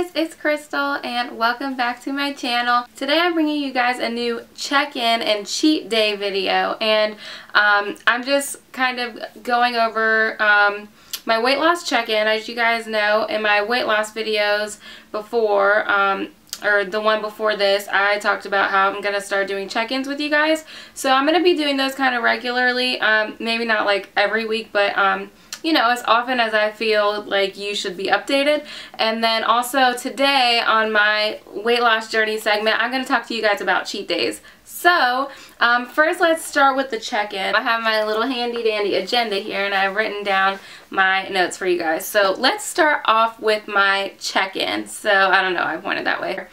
guys, it's Krystle and welcome back to my channel. Today I'm bringing you guys a new check-in and cheat day video, and I'm just kind of going over my weight loss check-in. As you guys know, in my weight loss videos before, or the one before this, I talked about how I'm going to start doing check-ins with you guys. So I'm going to be doing those kind of regularly, maybe not like every week, but you know, as often as I feel like you should be updated. And then also today on my weight loss journey segment, I'm going to talk to you guys about cheat days. So first let's start with the check-in. I have my little handy dandy agenda here and I've written down my notes for you guys. So let's start off with my check-in. So I don't know, I pointed that way.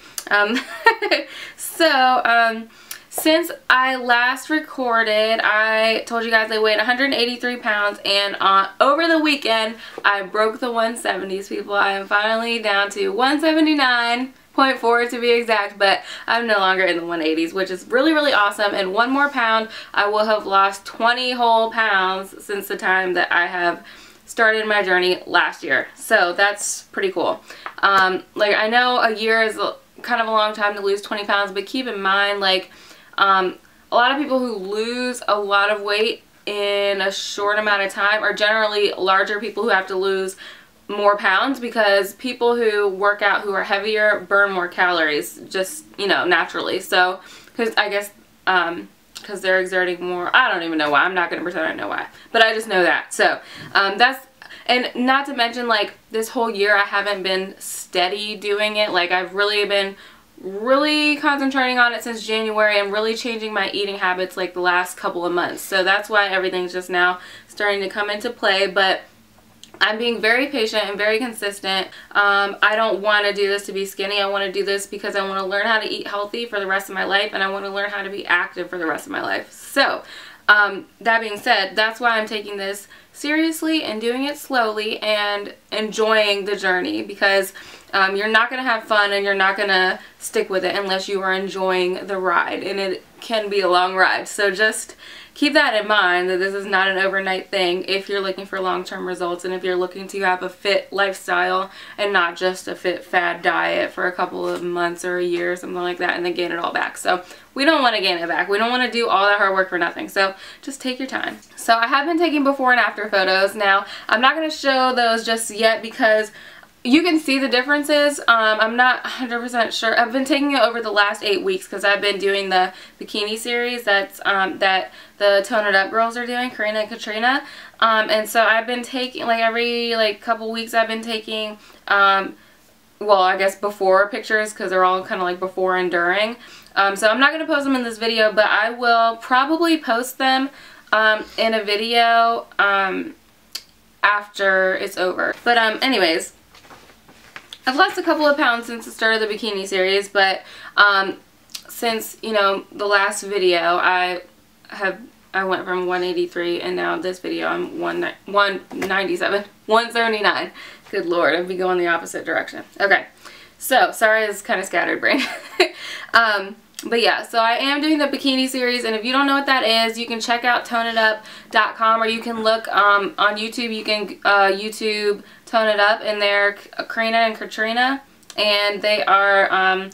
Since I last recorded, I told you guys I weighed 183 pounds, and over the weekend, I broke the 170s, people. I am finally down to 179.4 to be exact, but I'm no longer in the 180s, which is really, really awesome. And one more pound, I will have lost 20 whole pounds since the time that I have started my journey last year. So that's pretty cool. Like, I know a year is kind of a long time to lose 20 pounds, but keep in mind, like, a lot of people who lose a lot of weight in a short amount of time are generally larger people who have to lose more pounds, because people who work out who are heavier burn more calories, just, you know, naturally. So, because I guess, because they're exerting more. I don't even know why. I'm not going to pretend I know why, but I just know that. So, that's, and not to mention, like, this whole year I haven't been steady doing it. Like, I've really been concentrating on it since January and really changing my eating habits like the last couple of months. So that's why everything's just now starting to come into play. But I'm being very patient and very consistent. I don't want to do this to be skinny. I want to do this because I want to learn how to eat healthy for the rest of my life, and I want to learn how to be active for the rest of my life. So that being said, that's why I'm taking this seriously and doing it slowly and enjoying the journey, because you're not going to have fun and you're not going to stick with it unless you are enjoying the ride, and it can be a long ride. So just keep that in mind, that this is not an overnight thing if you're looking for long-term results, and if you're looking to have a fit lifestyle and not just a fit fad diet for a couple of months or a year or something like that and then gain it all back. So we don't want to gain it back. We don't want to do all that hard work for nothing. So just take your time. So I have been taking before and after photos. Now I'm not going to show those just yet because you can see the differences. I'm not 100% sure. I've been taking it over the last 8 weeks because I've been doing the bikini series that's that the Tone It Up girls are doing, Karina and Katrina. And so I've been taking, like, every couple weeks I've been taking well, I guess before pictures, because they're all kind of like before and during. So I'm not going to post them in this video, but I will probably post them in a video after it's over. But anyways, I've lost a couple of pounds since the start of the bikini series, but since, you know, the last video, I went from 183, and now this video I'm 179. Good Lord, I'd be going the opposite direction. Okay, so sorry, it's kind of scattered brain. But yeah, so I am doing the bikini series, and if you don't know what that is, you can check out toneitup.com, or you can look on YouTube. You can YouTube Tone It Up, and they're Karina and Katrina, and they are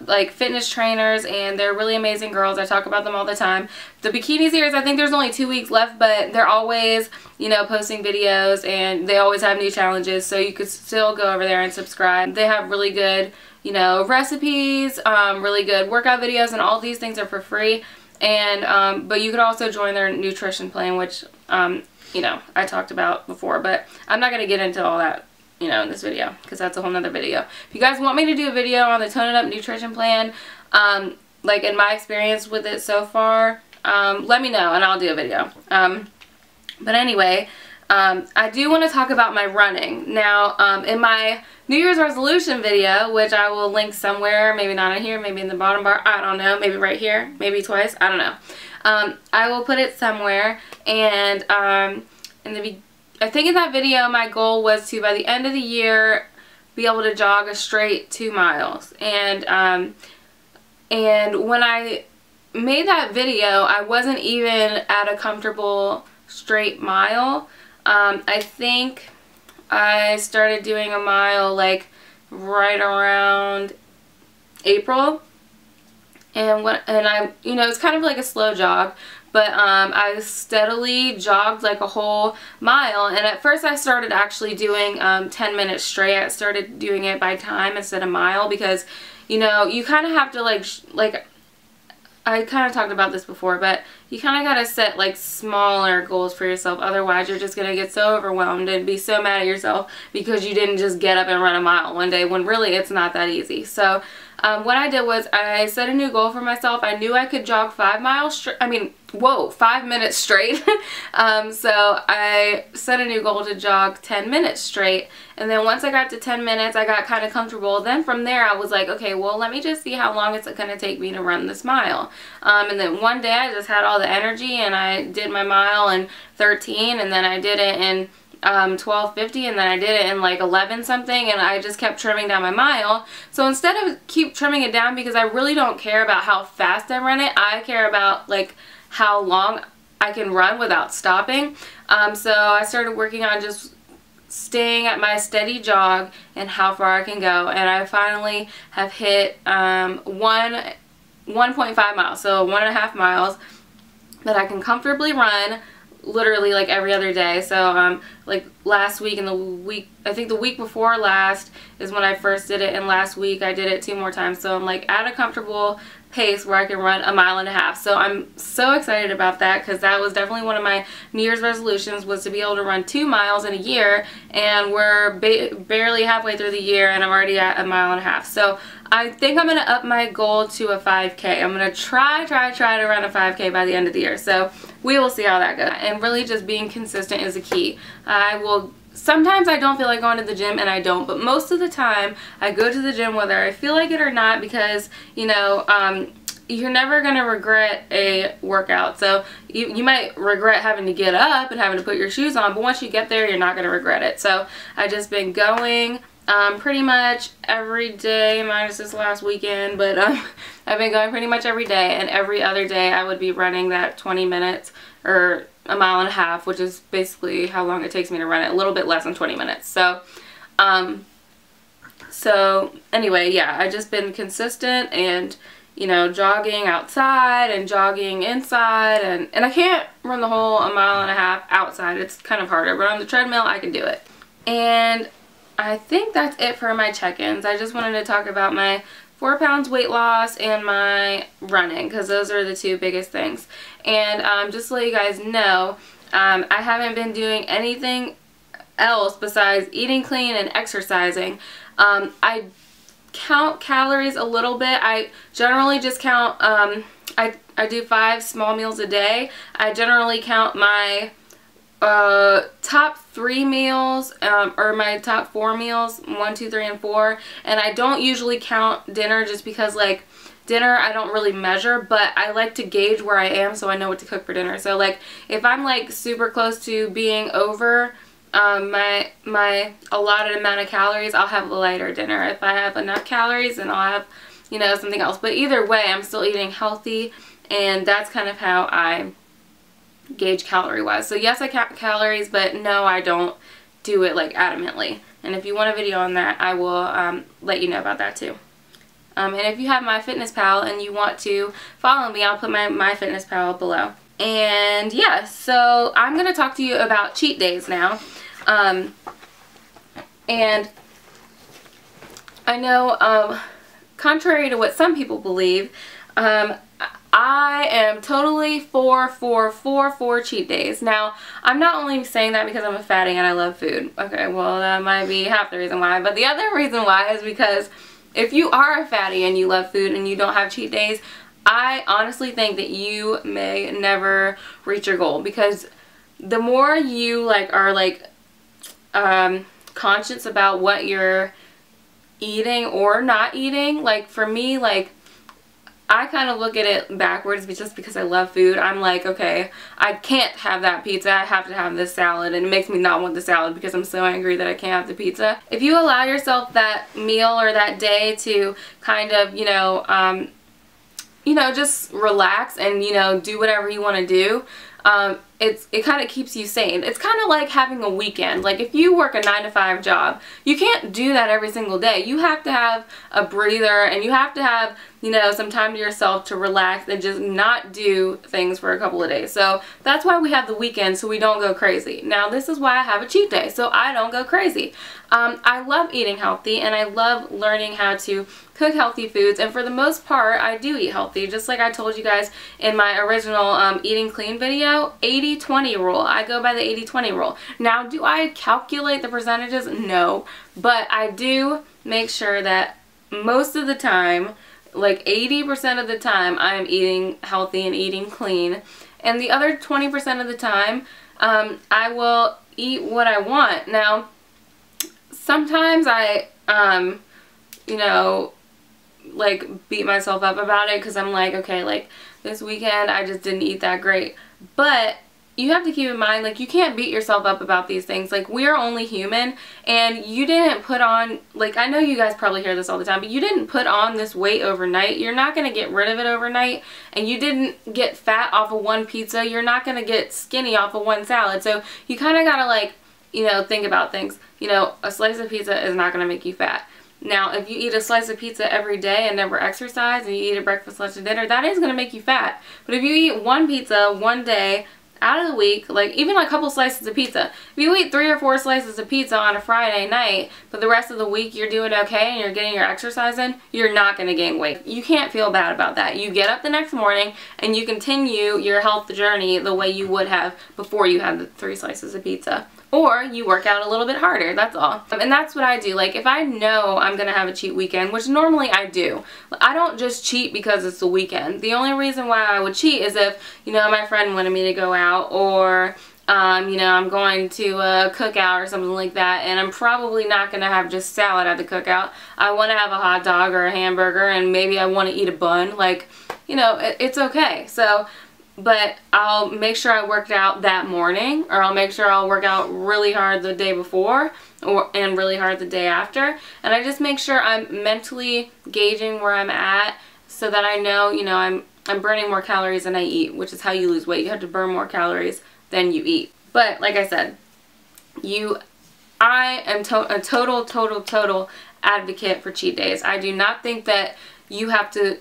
like fitness trainers, and they're really amazing girls. I talk about them all the time. The bikini series, I think there's only 2 weeks left, but they're always, you know, posting videos, and they always have new challenges, so you could still go over there and subscribe. They have really good, you know, recipes, really good workout videos, and all these things are for free. And but you could also join their nutrition plan, which you know, I talked about before, but I'm not going to get into all that, you know, in this video, because that's a whole nother video. If you guys want me to do a video on the Tone It Up nutrition plan, like in my experience with it so far, let me know and I'll do a video. But anyway, I do want to talk about my running. Now, in my New Year's resolution video, which I will link somewhere, maybe not in here, maybe in the bottom bar, I don't know, maybe right here, maybe twice, I don't know. I will put it somewhere, and I think in that video my goal was to, by the end of the year, be able to jog a straight 2 miles. And when I made that video, I wasn't even at a comfortable straight mile. I think I started doing a mile like right around April. And I, you know, it's kind of like a slow jog, but I steadily jogged like a whole mile. And at first I started actually doing 10 minutes straight. I started doing it by time instead of mile, because, you know, you kind of have to like I kind of talked about this before, but you kind of got to set like smaller goals for yourself. Otherwise, you're just going to get so overwhelmed and be so mad at yourself because you didn't just get up and run a mile one day, when really it's not that easy. So what I did was I set a new goal for myself. I knew I could jog 5 miles straight. I mean, whoa, 5 minutes straight. So I set a new goal to jog 10 minutes straight. And then once I got to 10 minutes, I got kind of comfortable. Then from there, I was like, okay, well, let me just see how long it's going to take me to run this mile. And then one day I just had all the energy and I did my mile in 13, and then I did it in 12:50, and then I did it in like 11 something, and I just kept trimming down my mile. So instead of keep trimming it down, because I really don't care about how fast I run it, I care about like how long I can run without stopping. So I started working on just staying at my steady jog and how far I can go, and I finally have hit 1.5 miles, so 1.5 miles that I can comfortably run literally like every other day. So like last week and the week, I think the week before last is when I first did it, and last week I did it 2 more times. So I'm like at a comfortable pace where I can run 1.5 miles. So I'm so excited about that, because that was definitely one of my New Year's resolutions, was to be able to run 2 miles in a year, and we're barely halfway through the year and I'm already at 1.5 miles. So I think I'm going to up my goal to a 5K. I'm going to try to run a 5K by the end of the year. So we will see how that goes. And really just being consistent is the key. Sometimes I don't feel like going to the gym, and I don't, but most of the time I go to the gym whether I feel like it or not, because, you know, you're never going to regret a workout. So you might regret having to get up and having to put your shoes on, but once you get there, you're not going to regret it. So I've just been going pretty much every day, minus this last weekend, but I've been going pretty much every day, and every other day I would be running that 20 minutes or 1.5 miles, which is basically how long it takes me to run it, a little bit less than 20 minutes. So so anyway, yeah, I've just been consistent, and, you know, jogging outside and jogging inside, and I can't run the whole 1.5 miles outside. It's kind of harder, but on the treadmill I can do it. And I think that's it for my check-ins. I just wanted to talk about my 4 pounds weight loss and my running, because those are the 2 biggest things. And just to let you guys know, I haven't been doing anything else besides eating clean and exercising. I count calories a little bit. I generally just count, I do 5 small meals a day. I generally count my top 3 meals, or my top 4 meals, 1, 2, 3, and 4, and I don't usually count dinner, just because like dinner I don't really measure, but I like to gauge where I am so I know what to cook for dinner. So like if I'm like super close to being over my allotted amount of calories, I'll have a lighter dinner. If I have enough calories, then I'll have, you know, something else. But either way, I'm still eating healthy, and that's kind of how I gauge calorie wise. So yes, I count calories, but no, I don't do it like adamantly. And if you want a video on that, I will let you know about that too. And if you have MyFitnessPal and you want to follow me, I'll put my MyFitnessPal below. And yeah, so I'm going to talk to you about cheat days now. And I know, contrary to what some people believe, I am totally for cheat days. Now, I'm not only saying that because I'm a fatty and I love food. Okay, well, that might be half the reason why. But the other reason why is because if you are a fatty and you love food and you don't have cheat days, I honestly think that you may never reach your goal. Because the more you like are like conscious about what you're eating or not eating, like for me, like I kind of look at it backwards, just because I love food. I'm like, okay, I can't have that pizza. I have to have this salad, and it makes me not want the salad because I'm so angry that I can't have the pizza. If you allow yourself that meal or that day to kind of, you know, just relax and, you know, do whatever you want to do, it kind of keeps you sane. It's kind of like having a weekend. Like if you work a 9-to-5 job, you can't do that every single day. You have to have a breather, and you have to have, you know, some time to yourself to relax and just not do things for a couple of days. So that's why we have the weekend, so we don't go crazy. Now this is why I have a cheat day, so I don't go crazy. I love eating healthy, and I love learning how to cook healthy foods, and for the most part I do eat healthy. Just like I told you guys in my original eating clean video, 80-20 rule. I go by the 80-20 rule. Now, do I calculate the percentages? No, but I do make sure that most of the time, like 80% of the time, I'm eating healthy and eating clean, and the other 20% of the time I will eat what I want. Now sometimes I you know, like beat myself up about it because I'm like, okay, like this weekend I just didn't eat that great. But you have to keep in mind, like, you can't beat yourself up about these things. Like, we are only human, and you didn't put on, like, I know you guys probably hear this all the time, but you didn't put on this weight overnight. You're not going to get rid of it overnight, and you didn't get fat off of one pizza. You're not going to get skinny off of one salad. So you kind of got to, like, you know, think about things. You know, a slice of pizza is not going to make you fat. Now, if you eat a slice of pizza every day and never exercise, and you eat a breakfast, lunch, and dinner, that is going to make you fat. But if you eat one pizza one day out of the week, like even a couple slices of pizza, if you eat 3 or 4 slices of pizza on a Friday night, but the rest of the week you're doing okay and you're getting your exercise in, you're not going to gain weight. You can't feel bad about that. You get up the next morning and you continue your health journey the way you would have before you had the 3 slices of pizza. Or you work out a little bit harder, that's all. And that's what I do. Like, if I know I'm going to have a cheat weekend, which normally I do, I don't just cheat because it's the weekend. The only reason why I would cheat is if, you know, my friend wanted me to go out, or, you know, I'm going to a cookout or something like that, and I'm probably not going to have just salad at the cookout. I want to have a hot dog or a hamburger, and maybe I want to eat a bun. Like, you know, it's okay. So, but I'll make sure I worked out that morning, or I'll make sure I'll work out really hard the day before, and really hard the day after. And I just make sure I'm mentally gauging where I'm at, so that I know, you know, I'm burning more calories than I eat, which is how you lose weight. You have to burn more calories than you eat. But like I said, I am a total advocate for cheat days. I do not think that you have to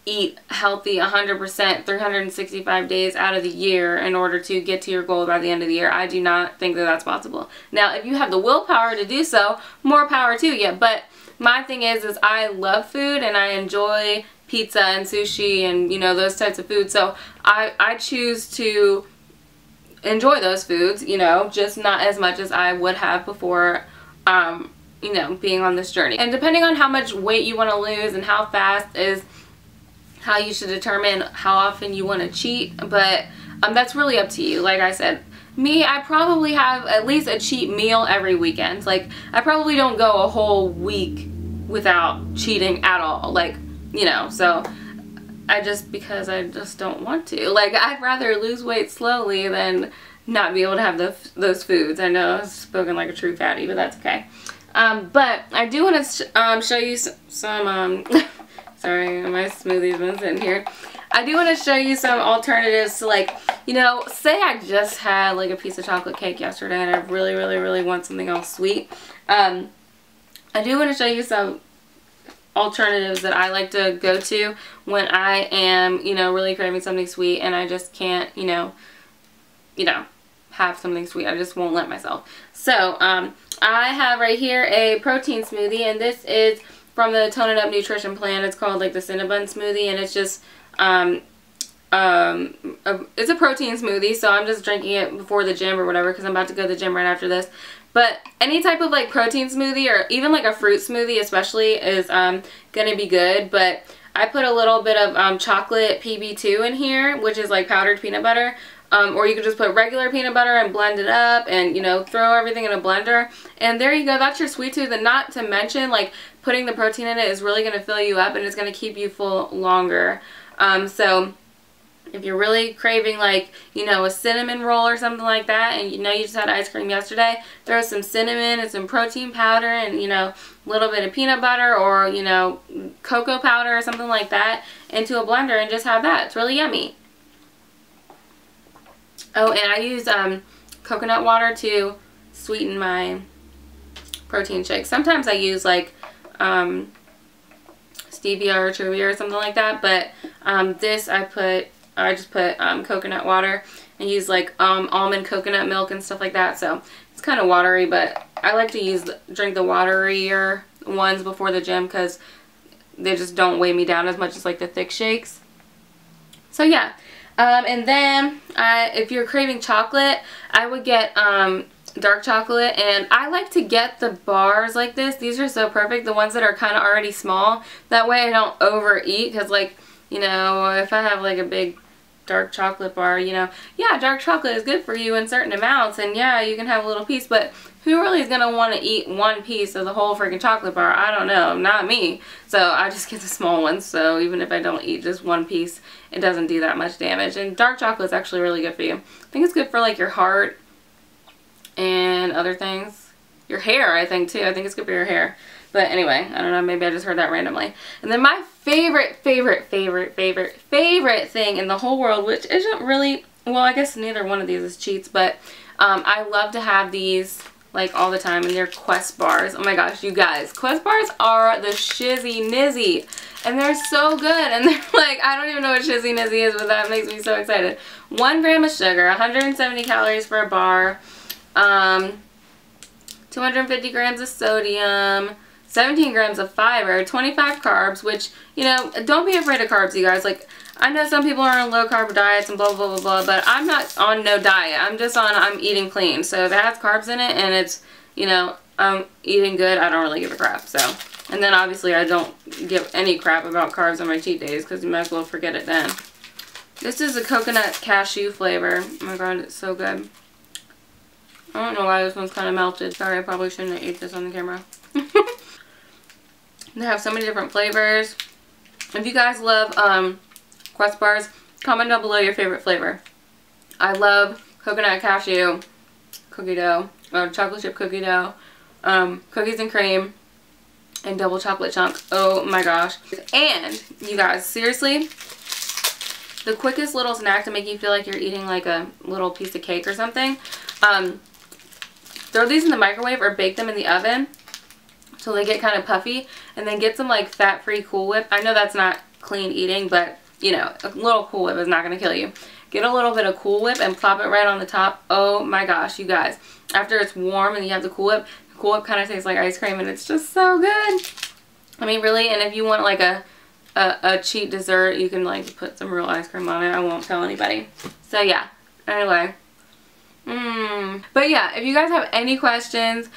eat healthy 100% 365 days out of the year in order to get to your goal by the end of the year. I do not think that that's possible. Now, if you have the willpower to do so, more power to you. But my thing is I love food, and I enjoy pizza and sushi and, you know, those types of foods. So I choose to enjoy those foods, you know, just not as much as I would have before, you know, being on this journey. And depending on how much weight you want to lose and how fast is how you should determine how often you want to cheat. But that's really up to you. Like I said, me, I probably have at least a cheat meal every weekend. Like, I probably don't go a whole week without cheating at all. Like, you know, so because I just don't want to. Like, I'd rather lose weight slowly than not be able to have those foods. I know I've spoken like a true fatty, but that's okay. But I do want to show you some sorry, my smoothie's been sitting here. I do want to show you some alternatives to, like, you know, say I just had like a piece of chocolate cake yesterday and I really want something else sweet. I do want to show you some alternatives that I like to go to when I am, you know, really craving something sweet and I just can't, you know, have something sweet. I just won't let myself. So, I have right here a protein smoothie, and this is from the Tone It Up Nutrition Plan. It's called like the Cinnabon smoothie, and it's just it's a protein smoothie, so I'm just drinking it before the gym or whatever because I'm about to go to the gym right after this. But any type of like protein smoothie, or even like a fruit smoothie especially, is gonna be good. But I put a little bit of chocolate PB2 in here, which is like powdered peanut butter. Or you could just put regular peanut butter and blend it up and, you know, throw everything in a blender. And there you go. That's your sweet tooth. And not to mention, like, putting the protein in it is really going to fill you up and it's going to keep you full longer. So if you're really craving, like, you know, a cinnamon roll or something like that, and you know you just had ice cream yesterday, throw some cinnamon and some protein powder and, you know, a little bit of peanut butter or, you know, cocoa powder or something like that into a blender and just have that. It's really yummy. Oh, and I use coconut water to sweeten my protein shakes. Sometimes I use like stevia or truvia or something like that, but this I just put coconut water and use like almond coconut milk and stuff like that, so it's kind of watery, but I like to drink the waterier ones before the gym because they just don't weigh me down as much as like the thick shakes. So yeah, and then if you're craving chocolate, I would get dark chocolate, and I like to get the bars like this. These are so perfect, the ones that are kind of already small. That way I don't overeat, because like, you know, if I have like a big dark chocolate bar, you know, yeah, dark chocolate is good for you in certain amounts, and yeah, you can have a little piece, but who really is going to want to eat one piece of the whole freaking chocolate bar? I don't know, not me. So I just get the small ones, so even if I don't eat just one piece, it doesn't do that much damage. And dark chocolate is actually really good for you. I think it's good for like your heart and other things. Your hair, I think, too. I think it's good for your hair. But anyway, I don't know, maybe I just heard that randomly. And then my favorite thing in the whole world, which isn't really, well, I guess neither one of these is cheats, but I love to have these like all the time, and they're Quest bars. Oh my gosh, you guys, Quest bars are the shizzy nizzy, and they're so good, and they're like, I don't even know what shizzy nizzy is, but that makes me so excited. 1 gram of sugar, 170 calories for a bar, 250 grams of sodium, 17 grams of fiber, 25 carbs, which, you know, don't be afraid of carbs, you guys. Like, I know some people are on low carb diets and blah, blah, blah, blah, but I'm not on no diet. I'm just on, I'm eating clean. So if it has carbs in it and it's, you know, I'm eating good, I don't really give a crap. So, and then obviously I don't give any crap about carbs on my cheat days because you might as well forget it then. This is a coconut cashew flavor. Oh my god, it's so good. I don't know why this one's kind of melted. Sorry, I probably shouldn't have ate this on the camera. They have so many different flavors. If you guys love Quest bars, comment down below your favorite flavor. I love coconut cashew cookie dough, or chocolate chip cookie dough, cookies and cream, and double chocolate chunk. Oh my gosh. And you guys, seriously, the quickest little snack to make you feel like you're eating like a little piece of cake or something, throw these in the microwave or bake them in the oven till they get kind of puffy, and then get some like fat-free Cool Whip. I know that's not clean eating, but you know, a little Cool Whip is not going to kill you. Get a little bit of Cool Whip and plop it right on the top. Oh my gosh, you guys. After it's warm and you have the Cool Whip kind of tastes like ice cream, and it's just so good. I mean, really, and if you want like a cheap dessert, you can like put some real ice cream on it. I won't tell anybody. So yeah, anyway. But yeah, if you guys have any questions,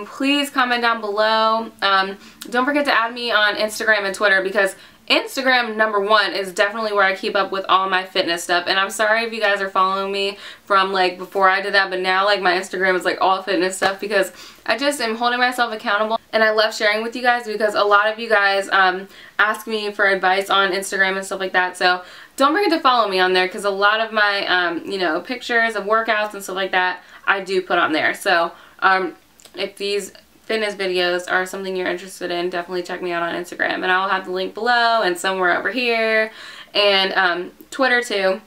please comment down below. Don't forget to add me on Instagram and Twitter, because Instagram, #1, is definitely where I keep up with all my fitness stuff. And I'm sorry if you guys are following me from like before I did that, but now like my Instagram is like all fitness stuff, because I just am holding myself accountable, and I love sharing with you guys, because a lot of you guys ask me for advice on Instagram and stuff like that. So don't forget to follow me on there, because a lot of my you know, pictures of workouts and stuff like that I do put on there. So if these fitness videos are something you're interested in, definitely check me out on Instagram, and I'll have the link below and somewhere over here, and Twitter too.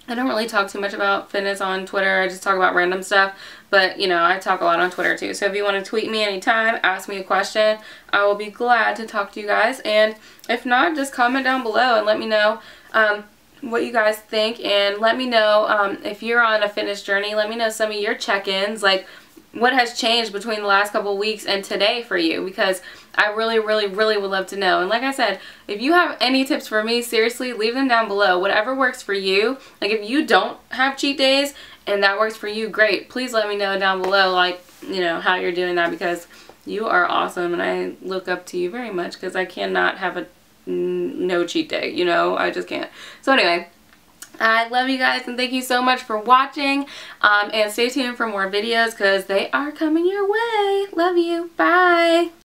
I don't really talk too much about fitness on Twitter. I just talk about random stuff, but you know, I talk a lot on Twitter too. So if you want to tweet me anytime, ask me a question, I will be glad to talk to you guys. And if not, just comment down below and let me know what you guys think, and let me know if you're on a fitness journey. Let me know some of your check-ins, like what has changed between the last couple of weeks and today for you, because I really would love to know. And like I said, if you have any tips for me, seriously, leave them down below. Whatever works for you. Like if you don't have cheat days and that works for you, great. Please let me know down below, like, you know, how you're doing that, because you are awesome and I look up to you very much, because I cannot have a no cheat day, you know, I just can't. So anyway, I love you guys, and thank you so much for watching, and stay tuned for more videos, because they are coming your way. Love you. Bye.